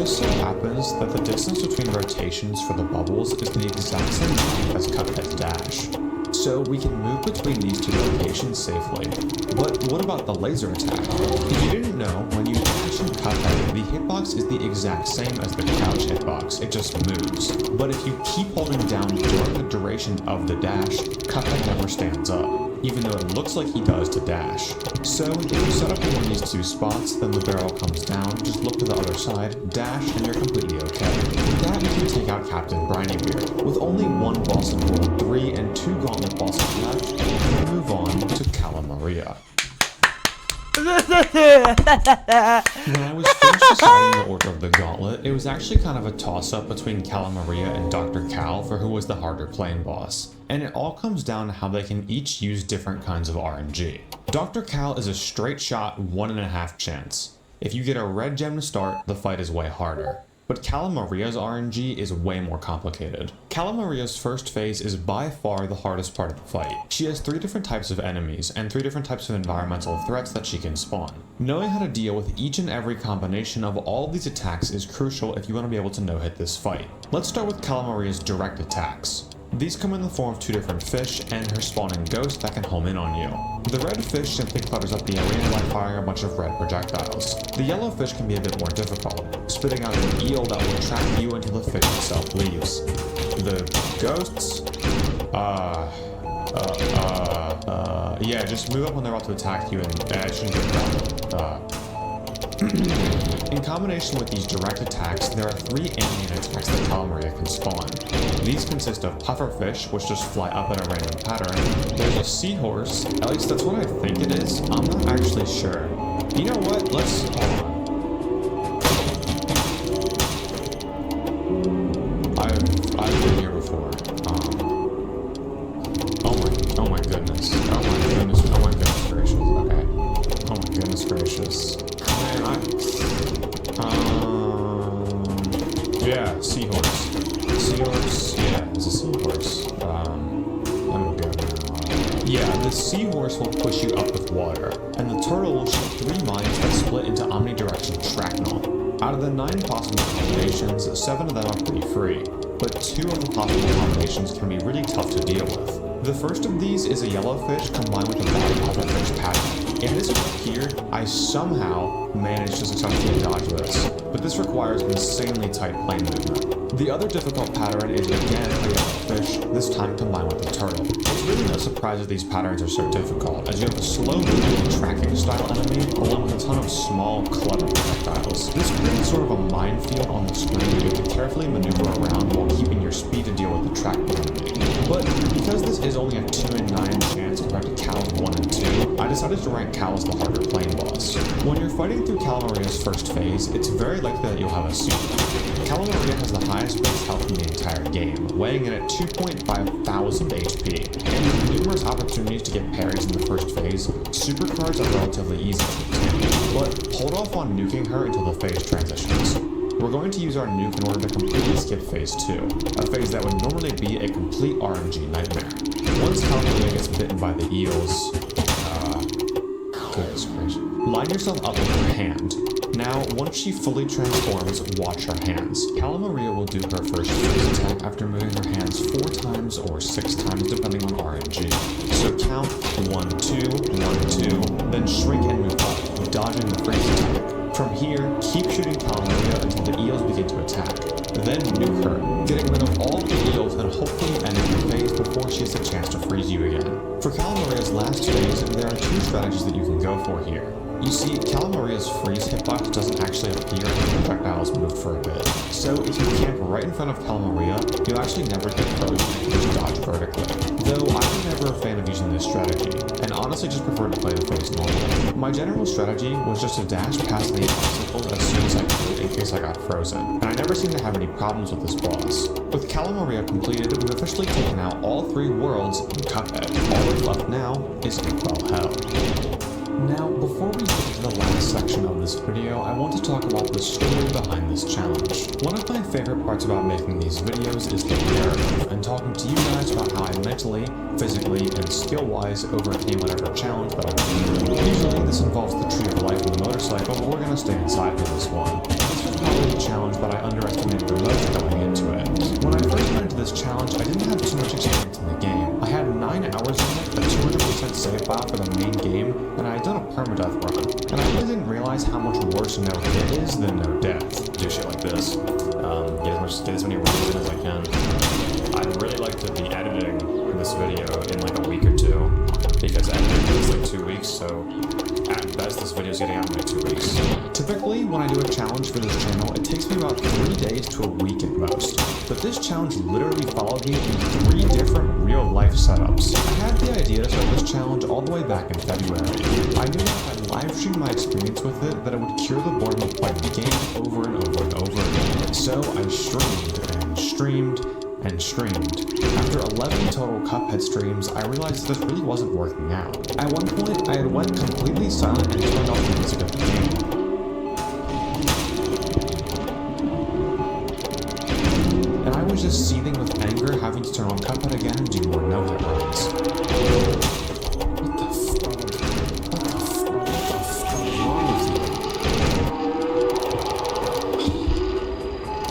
It just so happens that the distance between rotations for the bubbles is the exact same length as Cuphead's dash. So we can move between these two locations safely. But what about the laser attack? If you didn't know, when you dash in Cuphead, the hitbox is the exact same as the crouch hitbox, it just moves. But if you keep holding down during the duration of the dash, Cuphead never stands up, even though it looks like he does to dash. So if you set up in one of these two spots, then the barrel comes down, just look to the other side, dash, and you're completely okay. With that, you can take out Captain Brineybeard. With only one boss in World 3 and 2 gauntlet bosses left, we move on to Cala Maria. When I was first deciding the order of the gauntlet, it was actually kind of a toss-up between Cala Maria and Dr. Cal for who was the harder playing boss. And it all comes down to how they can each use different kinds of RNG. Dr. Cal is a straight shot 1.5 chance. If you get a red gem to start, the fight is way harder. But Cala Maria's RNG is way more complicated. Cala Maria's first phase is by far the hardest part of the fight. She has 3 different types of enemies and 3 different types of environmental threats that she can spawn. Knowing how to deal with each and every combination of all of these attacks is crucial if you want to be able to no-hit this fight. Let's start with Cala Maria's direct attacks. These come in the form of 2 different fish and her spawning ghost that can home in on you. The red fish simply clutters up the area by firing a bunch of red projectiles. The yellow fish can be a bit more difficult, spitting out an eel that will trap you until the fish itself leaves. The ghosts? Yeah, just move up when they're about to attack you and it shouldn't get done. In combination with these direct attacks, there are 3 alien attacks that Cala Maria can spawn. These consist of pufferfish, which just fly up in a random pattern. There's a seahorse, at least that's what I think it is. I'm not actually sure. You know what? Let's hold on. I've been here before. Oh my goodness. Oh my goodness gracious. Okay. Oh my goodness gracious. Yeah, seahorse. Seahorse, yeah, it's a seahorse. Let me go now. Yeah, the seahorse will push you up with water, and the turtle will shoot 3 mines that split into omnidirection shrapnel. Out of the 9 possible combinations, 7 of them are pretty free, but 2 of the possible combinations can be really tough to deal with. The first of these is a yellowfish combined with a bad pufferfish pattern. In this one here, I somehow managed to successfully dodge this, but this requires insanely tight plane movement. The other difficult pattern is again a yellowfish, this time combined with a turtle. It's really no surprise that these patterns are so difficult, as you have a slow-moving tracking style enemy, along with a ton of small, clever projectiles. This creates sort of a minefield on the screen that you have to carefully maneuver around while keeping your speed to deal with the trackable enemy. But because this is only a 2 in 9 chance compared to Cal's 1 in 2, I decided to rank Cal as the harder playing boss. When you're fighting through Cala Maria's first phase, it's very likely that you'll have a super. Cala Maria has the highest base health in the entire game, weighing in at 2,500 HP, and with numerous opportunities to get parries in the first phase, super cards are relatively easy to obtain. But hold off on nuking her until the phase transitions. We're going to use our nuke in order to completely skip phase 2, a phase that would normally be a complete RNG nightmare. Once Cala Maria gets bitten by the eels, goodness gracious. Line yourself up with her hand. Now, once she fully transforms, watch her hands. Cala Maria will do her first phase attack after moving her hands 4 times or 6 times depending on RNG. So count 1, 2, 1, 2, then shrink and move up, dodging the freeze attack. From here, keep shooting Cala Maria until the eels begin to attack. Then nuke her, getting rid of all the eels and hopefully ending the phase before she has a chance to freeze you again. For Cala Maria's last phase, there are 2 strategies that you can go for here. You see, Cala Maria's freeze hitbox doesn't actually appear if the projectiles move for a bit. So if you camp right in front of Cala Maria, you'll actually never get frozen if you just dodge vertically. Though I was never a fan of using this strategy, and honestly just preferred to play the phase normally. My general strategy was just to dash past the obstacles as soon as I could in case I got frozen, and I never seemed to have any problems with this boss. With Cala Maria completed, we've officially taken out all 3 worlds in Cuphead. All that's left now is Inkwell Hell. Now, before we get to the last section of this video, I want to talk about the story behind this challenge. One of my favorite parts about making these videos is the narrative, and talking to you guys about how I mentally, physically, and skill-wise overcame whatever challenge that I was doing. Usually, this involves the tree of life and the motorcycle, but we're gonna stay inside for this one. This was probably the challenge that I underestimated the most going into it. When I first went into this challenge, I didn't have too much experience in the game. I had 9 hours in it, a 200% save file for the main game, and I had done a permadeath run. And I really didn't realize how much worse no hit is than no death. Do shit like this. Get as many runs in as I can. I'd really like to be editing this video in like a week or two, because editing takes like 2 weeks, so at best this video is getting out in like 2 weeks. Typically, when I do a challenge for this channel, it takes me about 3 days to a week at most. But this challenge literally followed me in 3 different real-life setups. I had the idea to start this challenge all the way back in February. I knew that if I live streamed my experience with it, that it would cure the boredom of playing the game over and over and over again. So I streamed and streamed and streamed. After 11 total Cuphead streams, I realized this really wasn't working out. At one point, I had went completely silent and turned off the music of the game. And I was just seething with anger, having to turn on Cuphead again and do more no-hit runs. What the fuck is wrong with you?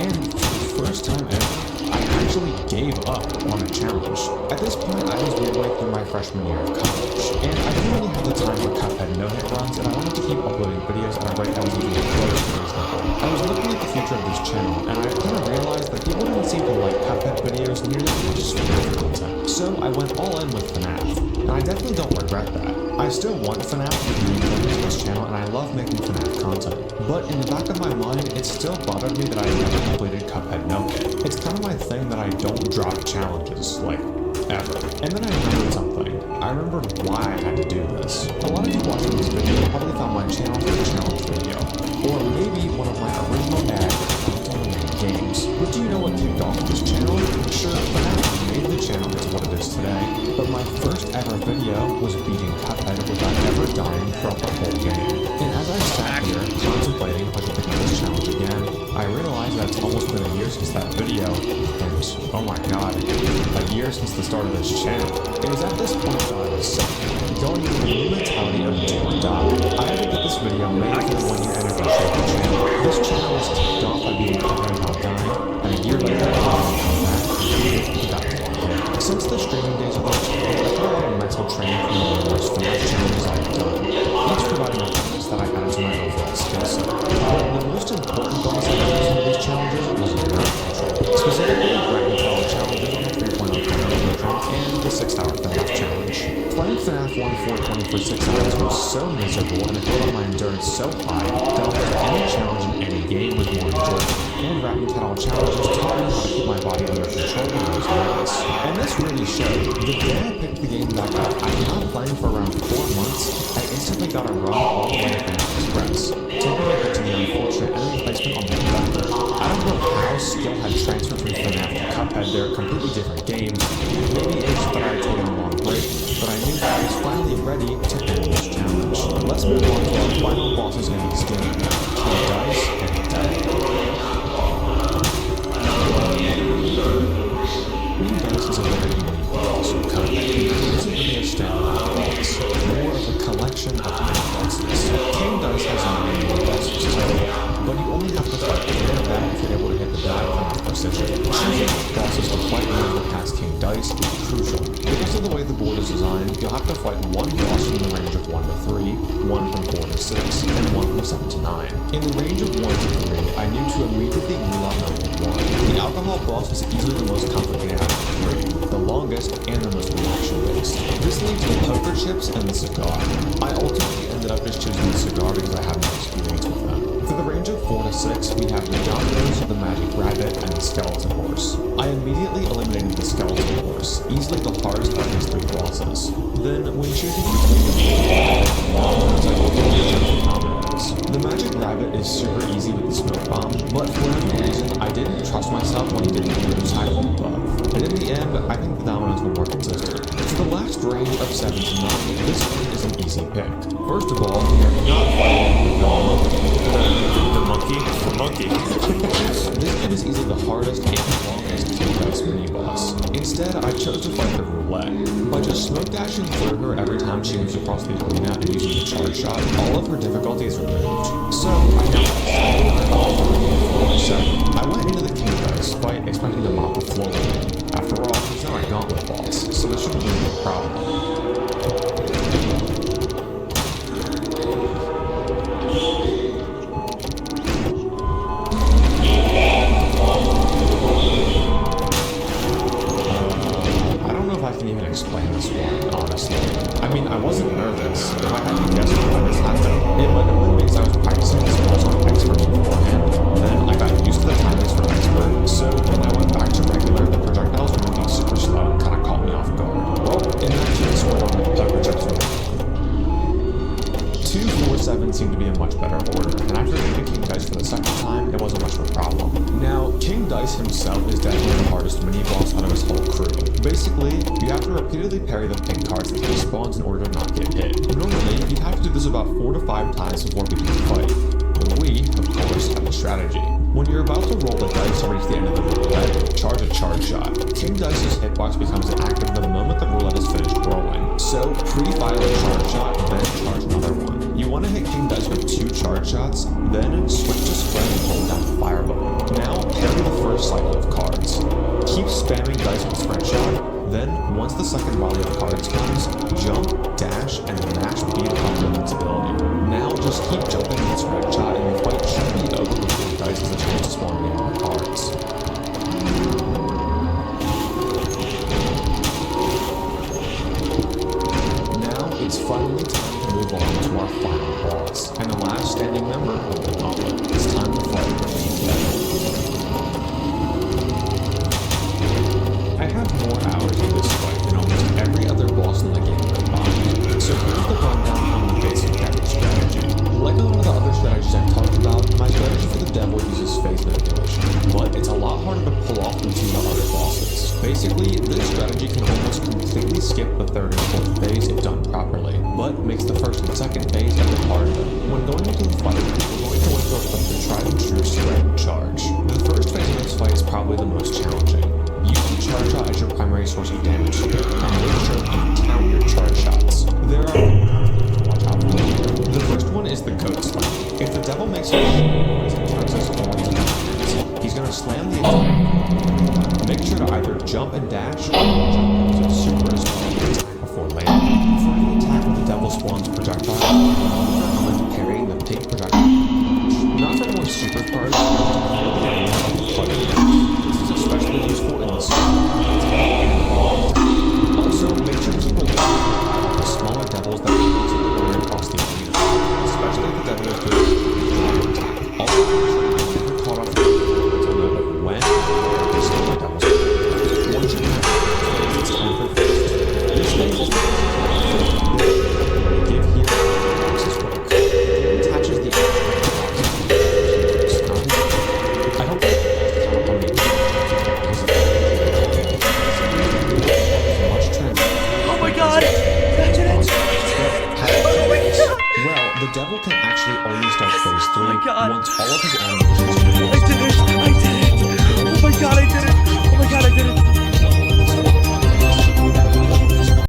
And for the first time ever, actually gave up on a challenge. At this point, I was midway through my freshman year of college, and I didn't really have the time for Cuphead no-hit runs, and I wanted to keep uploading videos at a rate that was even close to reasonable. I was looking at the future of this channel, and I kind of realized that people didn't seem to like Cuphead videos nearly as much as FNAF content. So I went all in with FNAF, and I definitely don't regret that. I still want FNAF to be included in this channel, and I love making FNAF content. But in the back of my mind, it still bothered me that I never completed Cuphead no-hit. It's kind of my thing that I don't drop challenges, like, ever. And then I remembered something. I remembered why I had to do this. A lot of you watching this video probably found my channel for a challenge video, or maybe one of my original ads on games. But do you know what kicked off this channel? Sure, FNAF made the channel into what it is today, but my first ever video was beating Cuphead without ever dying throughout the whole game. And as I sat here contemplating if I should pick up this challenge again, I realized that it's almost been a year since that video, and oh my god, a year since the start of this channel. It was at this point that I was sick, going through the mentality of do or die. I had to get this video made for the 1 year anniversary of the channel. This channel was kicked off by beating Cuphead without dying, and a year later, I come back and beat it without dying. Since the streaming days of this channel, I put a lot of mental training from the numerous FNAF challenges I have done, each providing a bonus that I added to my overall skill set. But the most important bonus I added to some of these challenges was nerve control, specifically Dragon Ball challenges on the 3.0 version and the 6-hour FNAF challenge. Playing FNAF 1.420 for 6 hours was so miserable and it put my endurance so high that almost any challenge in any game was more enjoyable. And Rat All challenges taught me how to keep my body under control when I was nervous. And this really showed. The day I picked the game back up, after not playing for around 4 months, I instantly got a run all the way to FNAF Express, taking a hit to the unfortunate enemy placement on the conductor. I don't know how skill had transferred from FNAF to Cuphead. They're completely different games. Maybe it's that I had taken a long break, but I knew that I was finally ready to end this challenge. Let's move on to our final bosses in this game, King Dice and Dead. King Dice is a very unique boss of Cuphead. It isn't really a standalone boss, more of a collection of mini bosses. King Dice has 9 mini bosses too, but you only have to fight 1 of them if you're able to hit the die with enough precision. Choosing bosses to fight in order to pass King Dice is crucial. Because of the way the board is designed, you'll have to fight 1 boss in the range of 1 to 3, 1 from 4 to 6, and 1 from 7 to 9. In the range of 1 to 3, I knew to immediately rule out number 1. The alcohol boss is easily the most complicated out of the 3, the longest, and the most reaction-based. This leads to poker chips and the cigar. I ultimately ended up just choosing the cigar because I have no experience with them. For the range of 4 to 6, we have the Dominoes, the Magic Rabbit, and the Skeleton Horse. I immediately eliminated the Skeleton Horse, easily the hardest of these 3 bosses. Then, when choosing between the Dominoes, I ultimately chose the Dominoes. The Magic Rabbit is super easy with the Smoke Bomb, but for whatever reason, I didn't trust myself when he didn't do the attack from above. And in the end, I think the Dominoes were more consistent. For the last range of 7 to 9, this one is an easy pick. First of all, we are not fighting the monkey. The monkey. This game is easily the hardest and longest King Dice mini-boss. Instead, I chose to fight the Roulette. By just smoke dashing through her every time she moves across the arena and using the charge shot, all of her difficulty is removed. So, I now have 7. I went into the King Dice fight expecting to mop the floor with him. After all, he's not a gauntlet boss, so this shouldn't be a problem. I can even explain this one, honestly. I mean, I wasn't nervous. If I had to guess why this happened, it might have been because I was practicing this course on expert beforehand. Then I got used to the timings for expert, so when I went back to regular, the projectiles were moving super slow and kind of caught me off guard. Well, in that case, we're on the projects 2, 4, 7 seemed to be a much better order, and after beating King Dice for the second time, it wasn't much of a problem. Now, King Dice himself is definitely the hardest mini-boss out of his whole crew. Basically, you have to repeatedly parry the pink cards that he spawns in order to not get hit. Normally, you'd have to do this about 4 to 5 times before beginning the fight. But we, of course, have a strategy. When you're about to roll the dice to reach the end of the roulette, charge a charge shot. King Dice's hitbox becomes inactive the moment the roulette is finished rolling. So, pre-fire a charge shot, then charge another one. You want to hit King Dice with 2 charge shots, then switch to spread and hold down the fire button. Now, parry the first cycle of cards. Keep spamming dice with spread shot, then, once the second volley of cards comes, jump, dash, and mash B to pop your invincibility. Now, just keep jumping with spread shot and your fight should be over before the dice has a chance to spawn any more cards. Now, it's finally time to move on to our final boss, and the last standing member of the gauntlet. It's time to fight the Main Devil. I have more hours in this fight than almost every other boss in the game combined, so here's the rundown on the basic devil strategy. Like a lot of the other strategies I've talked about, my strategy for the devil uses phase manipulation, but it's a lot harder to pull off than some of the other bosses. Basically, this strategy can almost completely skip the third and fourth phase if done properly, but makes the first and second phase a bit harder. When going into the fight, we're going to work with the tried and true spread and charge. The first phase of this fight is probably the most challenging. Use the charge shot as your primary source of damage here, and make sure you count your charge shots. There are things to watch out for. The first one is the goat slam. If the devil makes a noise and turns his horns into hands, he's going to slam the attack. Make sure to either jump and dash, or jump into super as well before landing. For any attack with the devil spawns projectile, I'm going to parry the pink projectile. Not for more super cards, but this is especially useful in the also, make sure to keep a look the smaller devils that can easily run across the arena, especially if the devil is doing attack. Also, make sure to keep caught off to know when the smaller devils are. Once you have it, it's time for phase 2. This phase is give here boxes work. It attaches the I hope Oh my god! That's it! Oh my god! Well, the devil can actually only start phase 3 Oh my god. once all of his animations are I did it! I did it! Oh my god, I did it! Oh my god, I did it!